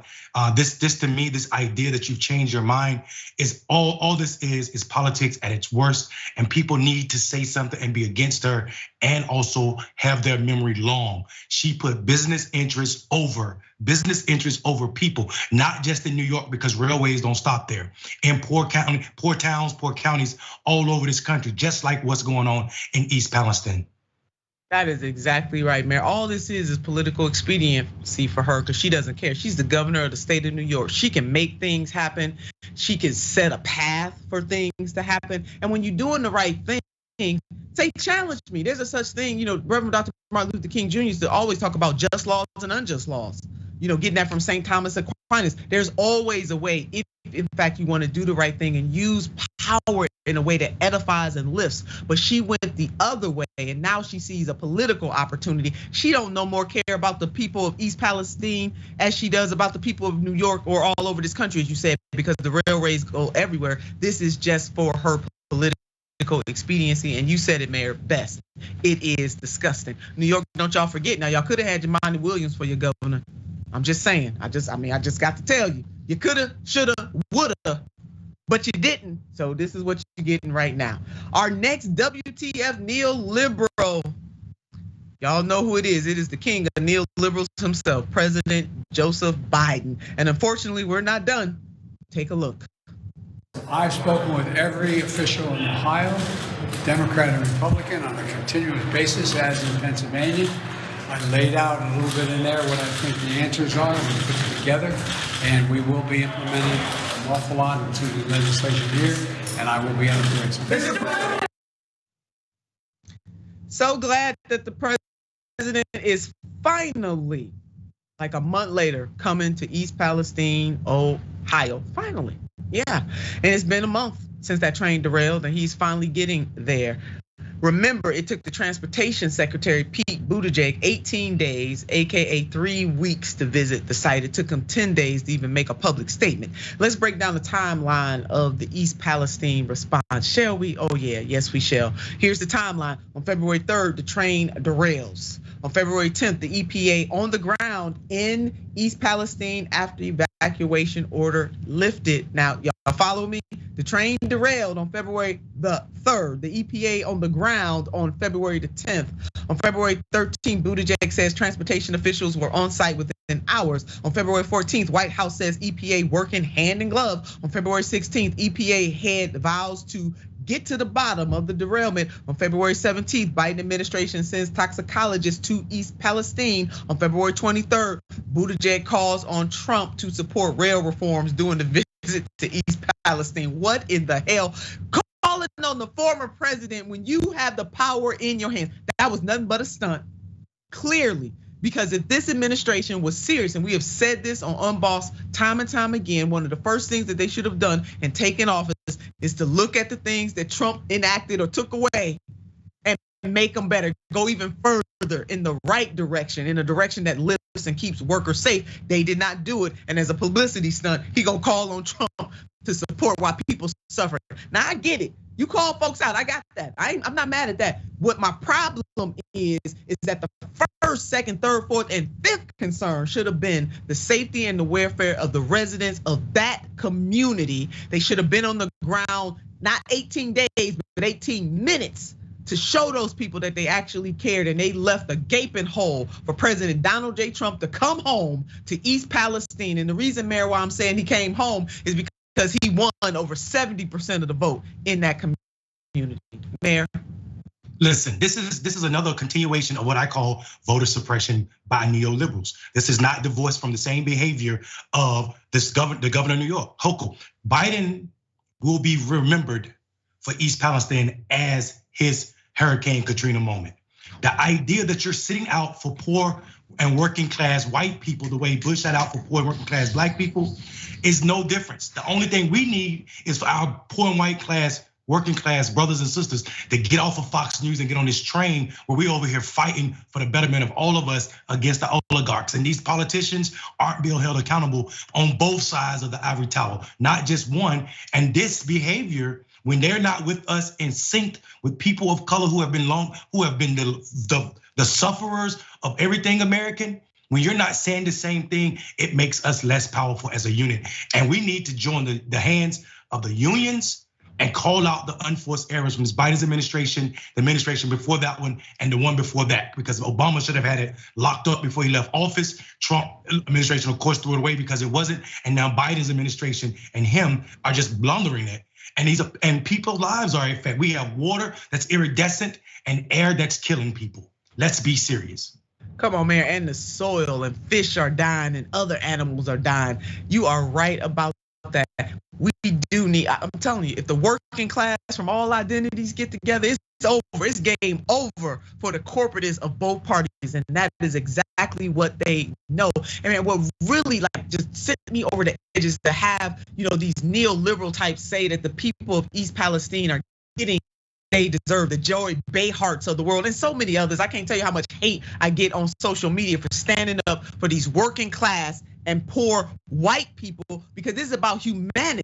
This to me, this idea that you've changed your mind is all this is politics at its worst. And people need to say something and be against her and also have their memory long. She put business interests over people, not just in New York, because railways don't stop there. In poor towns, poor counties all over this country, just like what's going on in East Palestine. That is exactly right, Mayor. All this is political expediency for her because she doesn't care. She's the governor of the state of New York. She can make things happen. She can set a path for things to happen. And when you're doing the right thing, say, challenge me. There's a such thing, Reverend Dr. Martin Luther King Jr. used to always talk about just laws and unjust laws. Getting that from St. Thomas Aquinas. There's always a way, if in fact you want to do the right thing and use power in a way that edifies and lifts. But she went the other way, and now she sees a political opportunity. She don't no more care about the people of East Palestine as she does about the people of New York or all over this country, as you said, because the railways go everywhere. This is just for her political expediency, and you said it, Mayor, best. It is disgusting. New York, don't y'all forget. Now, y'all could have had Jumaane Williams for your governor. I'm just saying. I just got to tell you. You coulda, shoulda, woulda, but you didn't. So this is what you're getting right now. Our next WTF neoliberal. Y'all know who it is. It is the king of neoliberals himself, President Joseph Biden. And unfortunately, we're not done. Take a look. I've spoken with every official in Ohio, Democrat and Republican, on a continuous basis, as in Pennsylvania. I laid out a little bit in there what I think the answers are. We put it together, and we will be implementing an awful lot into the legislation here, and I will be able to explain. So glad that the president is finally, like a month later, coming to East Palestine, Ohio. Finally, yeah. And it's been a month since that train derailed, and he's finally getting there. Remember, it took the Transportation Secretary, Pete Buttigieg, 18 days, AKA 3 weeks to visit the site. It took him 10 days to even make a public statement. Let's break down the timeline of the East Palestine response, shall we? Oh yeah, yes we shall. Here's the timeline. On February 3rd, the train derails. On February 10th, the EPA on the ground in East Palestine after evacuation order lifted. Now, y'all follow me? The train derailed on February the 3rd. The EPA on the ground on February the 10th. On February 13th, Buttigieg says transportation officials were on site within hours. On February 14th, White House says EPA working hand in glove. On February 16th, EPA head vows to get to the bottom of the derailment. On February 17th, Biden administration sends toxicologists to East Palestine. On February 23rd, Buttigieg calls on Trump to support rail reforms during the visit to East Palestine. What in the hell? Calling on the former president when you have the power in your hands. That was nothing but a stunt, clearly. Because if this administration was serious, and we have said this on Unbossed time and time again, one of the first things that they should have done and taken office is to look at the things that Trump enacted or took away and make them better, go even further in the right direction, in a direction that lifts and keeps workers safe. They did not do it, and as a publicity stunt, he gonna call on Trump to support why people suffer. Now I get it. You call folks out, I got that. I'm not mad at that. What my problem is that the first, second, third, fourth, and fifth concern should have been the safety and the welfare of the residents of that community. They should have been on the ground, not 18 days, but 18 minutes to show those people that they actually cared, and they left a gaping hole for President Donald J. Trump to come home to East Palestine. And the reason, Mayor, why I'm saying he came home is because he won over 70% of the vote in that community. Mayor? Listen, this is another continuation of what I call voter suppression by neoliberals. This is not divorced from the same behavior of the governor of New York, Hochul. Biden will be remembered for East Palestine as his Hurricane Katrina moment. The idea that you're sitting out for poor and working class white people the way Bush sat out for poor and working class black people is no difference. The only thing we need is for our poor and white class, working class brothers and sisters to get off of Fox News and get on this train where we over here fighting for the betterment of all of us against the oligarchs. And these politicians aren't being held accountable on both sides of the ivory tower, not just one. And this behavior, when they're not with us in sync with people of color who have been the sufferers of everything American, When you're not saying the same thing, it makes us less powerful as a unit. And we need to join the hands of the unions and call out the unforced errors from Biden's administration, the administration before that one, and the one before that, because Obama should have had it locked up before he left office. Trump administration, of course, threw it away because it wasn't. And now Biden's administration and him are just blundering it. And people's lives are affected. We have water that's iridescent and air that's killing people. Let's be serious. Come on, Mayor, and the soil and fish are dying and other animals are dying. You are right about that. We do need, I'm telling you, if the working class from all identities get together, it's over. It's game over for the corporatists of both parties. And that is exactly what they know. I mean, what really just sent me over the edge is to have, these neoliberal types say that the people of East Palestine are getting they deserve, the Joy Beharts of the world, and so many others. I can't tell you how much hate I get on social media for standing up for these working class and poor white people, because this is about humanity.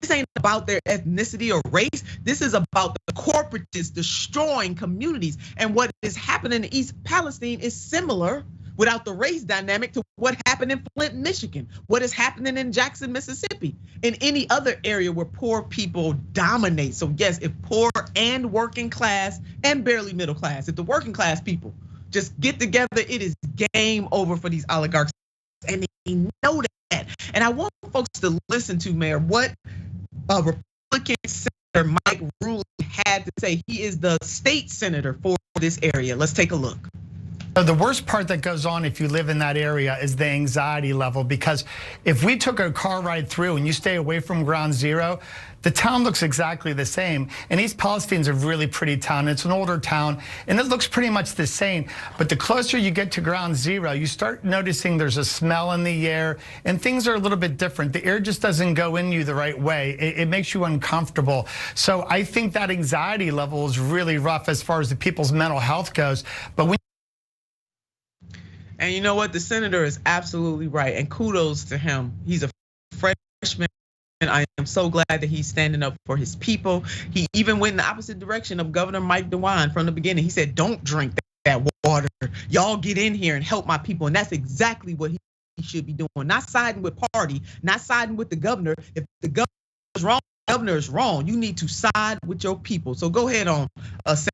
This ain't about their ethnicity or race. This is about the corporatists destroying communities. And what is happening in East Palestine is similar, without the race dynamic, to what happened in Flint, Michigan, what is happening in Jackson, Mississippi, in any other area where poor people dominate. So yes, if poor and working class and barely middle class, if the working class people just get together, it is game over for these oligarchs, and they know that. And I want folks to listen to, Mayor, what Republican Senator Mike Ruley had to say. He is the state senator for this area. Let's take a look. The worst part that goes on if you live in that area is the anxiety level, because if we took a car ride through and you stay away from ground zero, the town looks exactly the same. And East Palestine's a really pretty town. It's an older town and it looks pretty much the same. But the closer you get to ground zero, you start noticing there's a smell in the air and things are a little bit different. The air just doesn't go in you the right way. It makes you uncomfortable. So I think that anxiety level is really rough as far as the people's mental health goes. But when And you know what? The senator is absolutely right. And kudos to him. He's a freshman. And I am so glad that he's standing up for his people. He even went in the opposite direction of Governor Mike DeWine from the beginning. He said, don't drink that water. Y'all get in here and help my people. And that's exactly what he should be doing. Not siding with party, not siding with the governor. If the governor is wrong, the governor is wrong. You need to side with your people. So go ahead on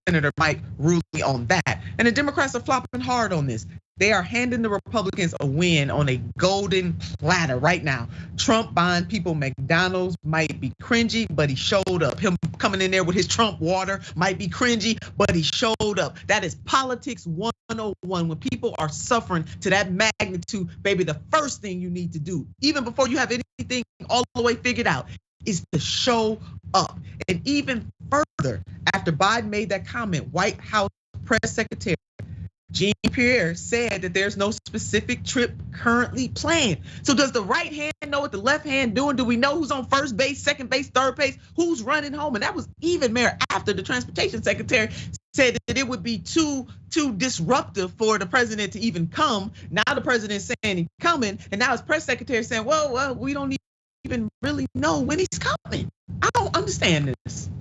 Senator Mike Ruley on that. And the Democrats are flopping hard on this. They are handing the Republicans a win on a golden platter right now. Trump buying people McDonald's might be cringy, but he showed up. Him coming in there with his Trump water might be cringy, but he showed up. That is politics 101. When people are suffering to that magnitude, baby, the first thing you need to do, even before you have anything all the way figured out, is to show up. And even further, after Biden made that comment, White House press secretary Jean-Pierre said that there's no specific trip currently planned. So does the right hand know what the left hand doing? Do we know who's on first base, second base, third base? Who's running home? And that was even, Mayor, after the transportation secretary said that it would be too disruptive for the president to even come. Now the president's saying he's coming, and now his press secretary saying, well, we don't even really know when he's coming. I don't understand this.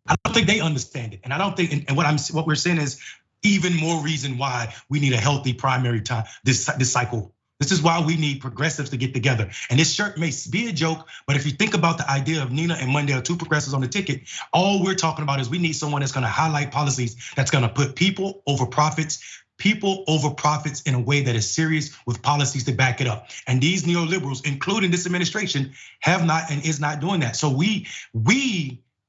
I don't think they understand it, and I don't think. And what we're saying is even more reason why we need a healthy primary time this cycle. This is why we need progressives to get together. And this shirt may be a joke, but if you think about the idea of Nina and Mondale, two progressives on the ticket, all we're talking about is we need someone that's going to highlight policies that's going to put people over profits in a way that is serious with policies to back it up. And these neoliberals, including this administration, have not and is not doing that. So we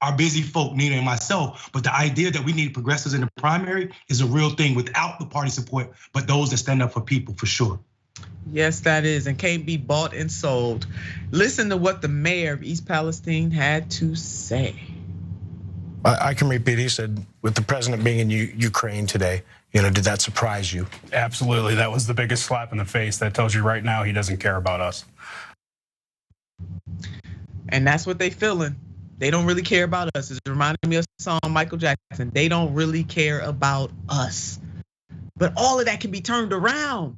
are busy folk, Nina and myself, but the idea that we need progressives in the primary is a real thing without the party support, but those that stand up for people, for sure. Yes, that is, and can't be bought and sold. Listen to what the mayor of East Palestine had to say. I can repeat, he said, with the president being in Ukraine today, did that surprise you? Absolutely, that was the biggest slap in the face. That tells you right now he doesn't care about us. And that's what they feeling. They don't really care about us. It reminded me of the song Michael Jackson. They don't really care about us. But all of that can be turned around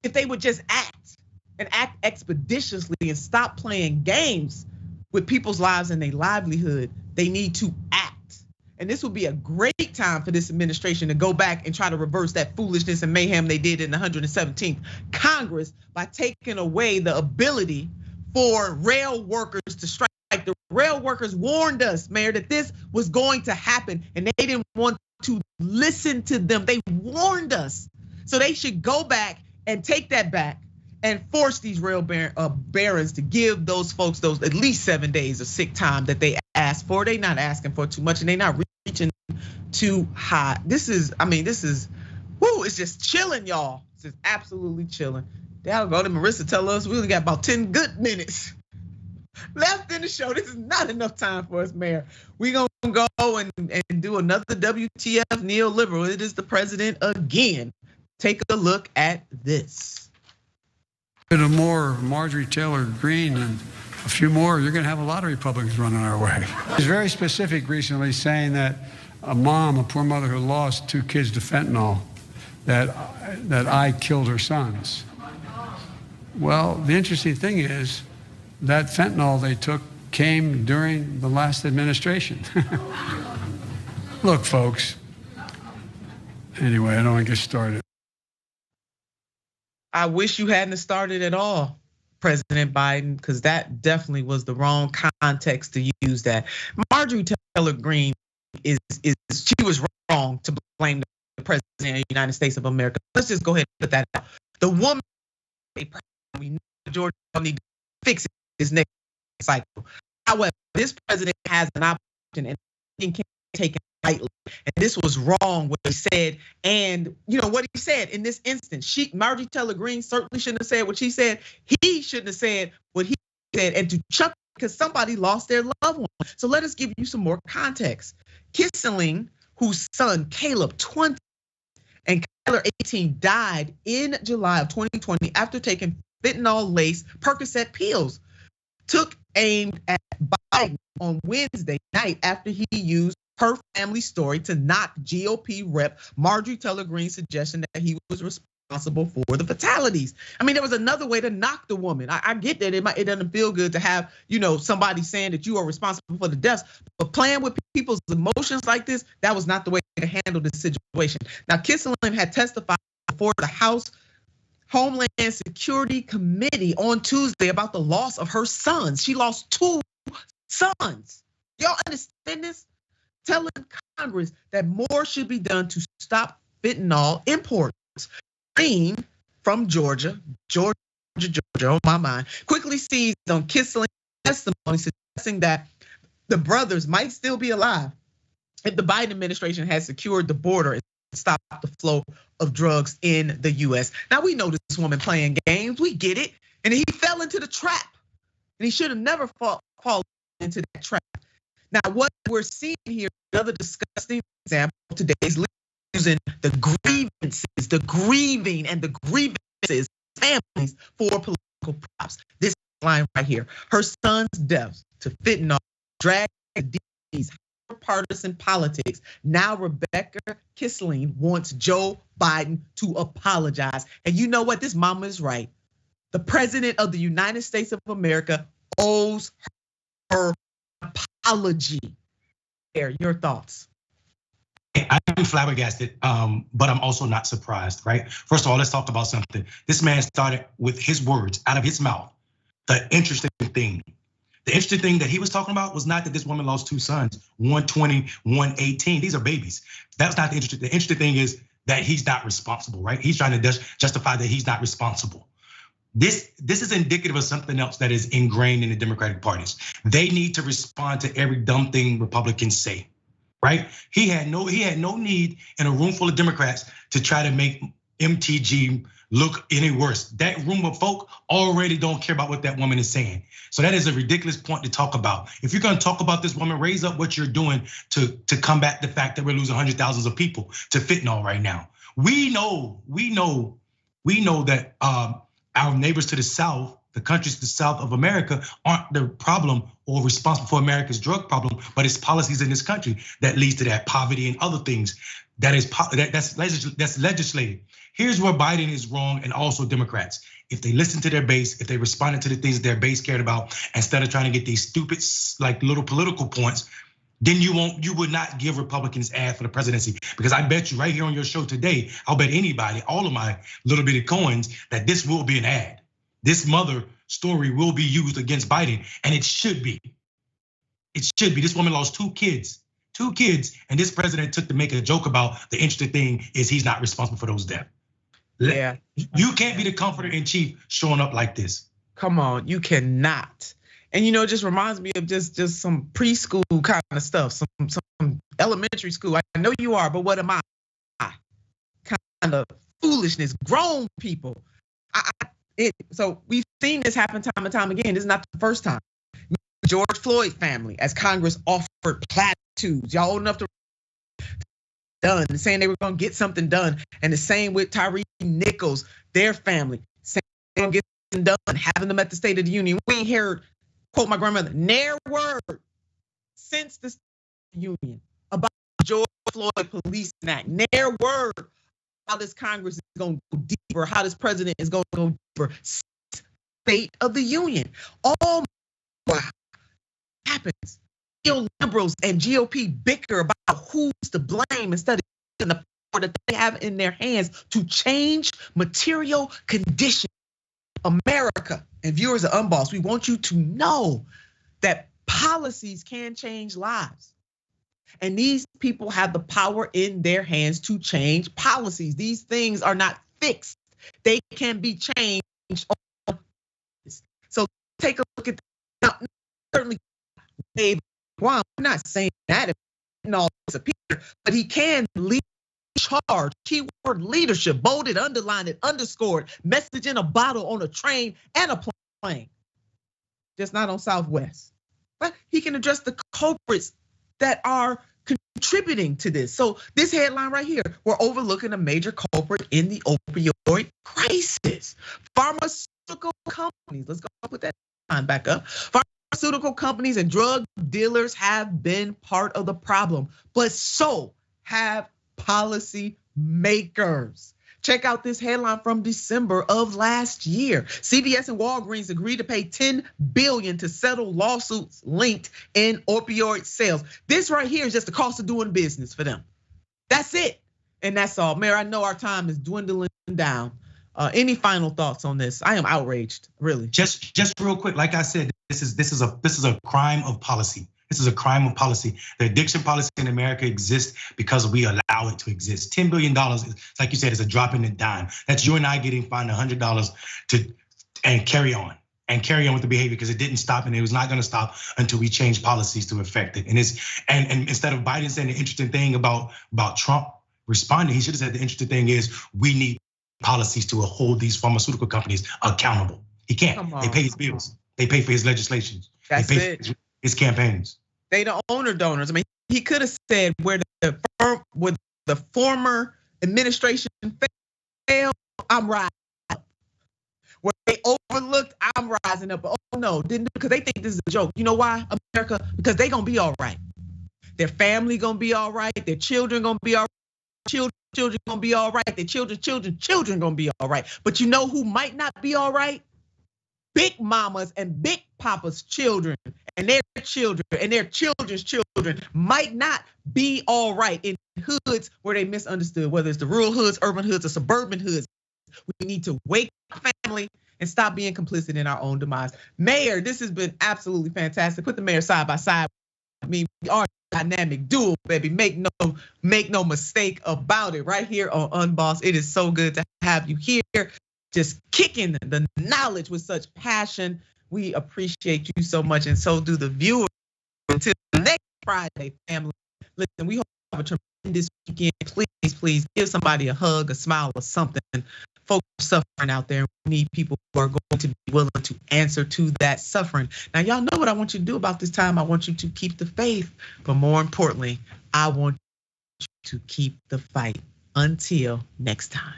if they would just act expeditiously and stop playing games with people's lives and their livelihood. They need to act. and this will be a great time for this administration to go back and try to reverse that foolishness and mayhem they did in the 117th Congress by taking away the ability for rail workers to strike. The rail workers warned us, Mayor, that this was going to happen, and they didn't want to listen to them. They warned us. So they should go back and take that back and force these rail barons to give those folks those at least 7 days of sick time that they asked for. They're not asking for too much, and they're not reaching too high. This is, whoo, it's just chilling, y'all. It's just absolutely chilling. That'll go to Marissa tell us we only got about 10 good minutes left in the show. This is not enough time for us, Mayor. We gonna go and do another WTF neoliberal. It is the president again. Take a look at this. A bit more Marjorie Taylor Greene and a few more, you're gonna have a lot of Republicans running our way. He's very specific recently saying that a poor mother who lost 2 kids to fentanyl, that I killed her sons. Well, the interesting thing is that fentanyl they took came during the last administration. Look, folks. Anyway, I don't want to get started. I wish you hadn't started at all, President Biden, because that definitely was the wrong context to use that. Marjorie Taylor Greene she was wrong to blame the president of the United States of America. Let's just go ahead and put that out. The woman, we know Georgia need to fix it this next cycle. However, this president has an option and he can't take it lightly. And this was wrong what he said. And what he said in this instance, Marjorie Taylor Greene certainly shouldn't have said what she said. He shouldn't have said what he said. And to Chuck, because somebody lost their loved one. So let us give you some more context. Kissling, whose son Caleb, 20, and Kyler, 18, died in July of 2020 after taking fentanyl-laced Percocet pills, took aim at Biden on Wednesday night after he used her family story to knock GOP rep Marjorie Taylor Greene's suggestion that he was responsible for the fatalities. There was another way to knock the woman. I get that it doesn't feel good to have, somebody saying that you are responsible for the deaths, but playing with people's emotions like this, that was not the way to handle the situation. Now, Kissling had testified before the House Homeland Security Committee on Tuesday about the loss of her sons. She lost 2 sons. Y'all understand this? Telling Congress that more should be done to stop fentanyl imports. Green from Georgia, on my mind, quickly seized on Kissling's testimony suggesting that the brothers might still be alive if the Biden administration had secured the border and stopped the flow of drugs in the US. Now we know this woman playing games, we get it. And he fell into the trap. And he should have never fallen into that trap. Now what we're seeing here, another disgusting example of today's using the grievances, the grieving and the grievances families for political props. This line right here, her son's death to fentanyl dragged these partisan politics. Now Rebecca Kissling wants Joe Biden to apologize. And you know what? This mama is right. The president of the United States of America owes her an apology. Your thoughts? I'm flabbergasted, but I'm also not surprised, right? First of all, let's talk about something. This man started with his words out of his mouth. The interesting thing that he was talking about was not that this woman lost 2 sons, 120, 118. These are babies. That's not the interesting. The interesting thing is that he's not responsible, right? He's trying to justify that he's not responsible. This is indicative of something else that is ingrained in the Democratic parties. They need to respond to every dumb thing Republicans say, right? He had no need in a room full of Democrats to try to make MTG look any worse. That room of folk already don't care about what that woman is saying. So that is a ridiculous point to talk about. If you're gonna talk about this woman, raise up what you're doing to combat the fact that we're losing hundreds of thousands of people to fentanyl right now. We know that our neighbors to the south, the countries to the south of America, aren't the problem or responsible for America's drug problem, but it's policies in this country that leads to that poverty and other things. That's legislated. Here's where Biden is wrong, and also Democrats. If they listen to their base, if they responded to the things their base cared about, instead of trying to get these stupid, like little political points, then you would not give Republicans ad for the presidency. Because I bet you right here on your show today, I'll bet anybody, all of my little bitty coins, that this will be an ad. This mother story will be used against Biden, and it should be. It should be. This woman lost 2 kids, and this president took to make a joke about the interesting thing is he's not responsible for those deaths. Yeah. You can't be the comforter in chief showing up like this. Come on, you cannot. And it just reminds me of just some preschool kind of stuff, some elementary school. I know you are, but what am I? Kind of foolishness, grown people. So we've seen this happen time and time again. This is not the first time. George Floyd family, as Congress offered platitudes, y'all old enough to done, saying they were gonna get something done. And the same with Tyree Nichols, their family, saying they were gonna get something done, having them at the State of the Union. We ain't heard, quote my grandmother, ne'er word since the State of the Union about George Floyd Policing Act. Ne'er word how this Congress is gonna go deeper, how this president is gonna go deeper. State of the Union. All wow happens. Neoliberals and GOP bicker about who's to blame instead of using the power that they have in their hands to change material conditions. America and viewers of Unbossed, we want you to know that policies can change lives. And these people have the power in their hands to change policies. These things are not fixed. They can be changed. So take a look at that. Now, certainly, I'm not saying that it all disappear, but he can lead charge. Keyword leadership, bolded, underlined, underscored, message in a bottle on a train and a plane. Just not on Southwest. But he can address the culprits that are contributing to this. So this headline right here, we're overlooking a major culprit in the opioid crisis. Pharmaceutical companies, let's go put that line back up. Pharmaceutical companies and drug dealers have been part of the problem, but so have policy makers. Check out this headline from December of last year. CVS and Walgreens agreed to pay $10 billion to settle lawsuits linked in opioid sales. This right here is just the cost of doing business for them. That's it, and that's all. Mayor, I know our time is dwindling down. Any final thoughts on this? I am outraged, really. Just real quick, like I said, this is a crime of policy. This is a crime of policy. The addiction policy in America exists because we allow it to exist. $10 billion, like you said, is a drop in the dime. That's you and I getting fined $100 and carry on with the behavior because it didn't stop and it was not going to stop until we change policies to affect it. And instead of Biden saying the interesting thing about Trump responding, he should have said the interesting thing is we need policies to hold these pharmaceutical companies accountable. He can't. They pay his bills. They pay for his legislations. They pay for his campaigns. They the owner donors. I mean, he could have said where the former administration failed, I'm rising up. Where they overlooked, I'm rising up. Oh no, didn't, because they think this is a joke. You know why, America? Because they gonna be all right. Their family gonna be all right. Their children gonna be all right. Children gonna be all right. Their children gonna be all right. But you know who might not be all right? Big mamas and big papas' children and their children and their children's children might not be all right in hoods where they misunderstood, whether it's the rural hoods, urban hoods, or suburban hoods. We need to wake up family and stop being complicit in our own demise. Mayor, this has been absolutely fantastic. Put the mayor side by side. I mean, we are a dynamic duo, baby. Make no mistake about it. Right here on Unbossed, it is so good to have you here. Just kicking the knowledge with such passion. We appreciate you so much, and so do the viewers. Until next Friday, family. Listen, we hope you have a tremendous weekend. Please give somebody a hug, a smile, or something. Folks are suffering out there. We need people who are going to be willing to answer to that suffering. Now, y'all know what I want you to do about this time. I want you to keep the faith, but more importantly, I want you to keep the fight. Until next time.